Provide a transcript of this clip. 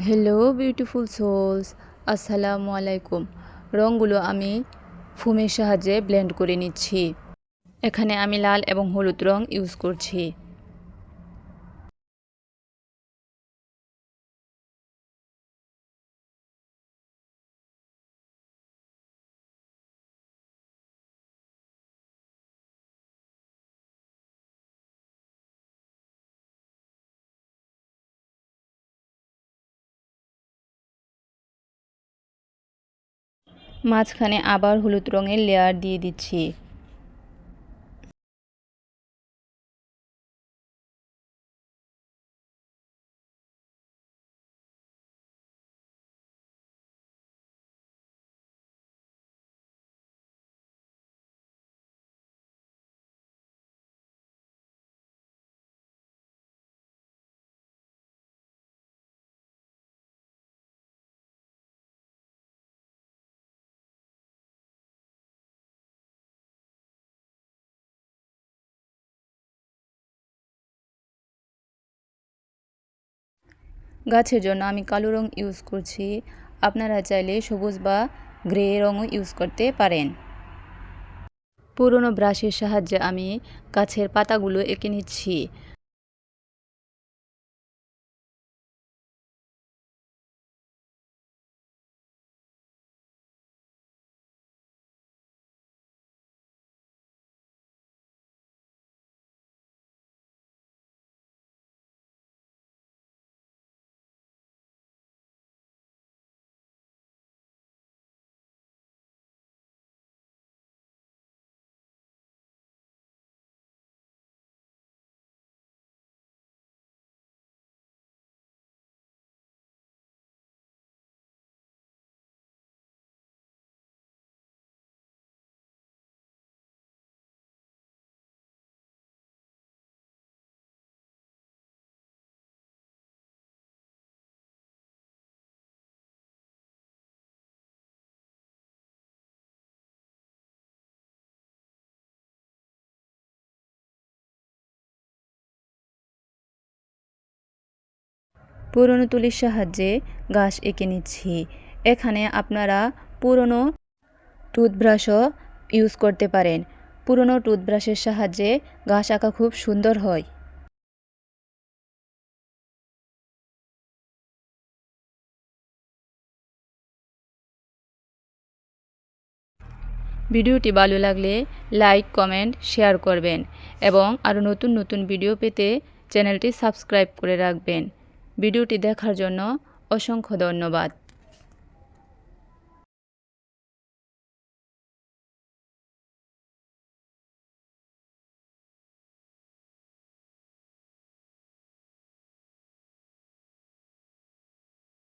Hello beautiful sols, আসসালামু আলাইকুম। রঙগুলো আমি ফোমের সাহায্যে ব্লেন্ড করে নিচ্ছি। এখানে আমি লাল এবং হলুদ রং ইউজ করছি। মাঝখানে আবার হলুদ রঙের লেয়ার দিয়ে দিচ্ছি। গাছের জন্য আমি কালো রং ইউজ করছি। আপনারা চাইলে সবুজ বা গ্রে রঙও ইউজ করতে পারেন। পুরনো ব্রাশের সাহায্যে আমি গাছের পাতাগুলো এঁকে নিচ্ছি। পুরনো তুলির সাহায্যে গাছ এঁকে নিচ্ছি। এখানে আপনারা পুরনো টুথব্রাশও ইউজ করতে পারেন। পুরনো টুথব্রাশের সাহায্যে গাছ আঁকা খুব সুন্দর হয়। ভিডিওটি ভালো লাগলে লাইক, কমেন্ট, শেয়ার করবেন এবং আরও নতুন নতুন ভিডিও পেতে চ্যানেলটি সাবস্ক্রাইব করে রাখবেন। ভিডিওটি দেখার জন্য অসংখ্য ধন্যবাদ।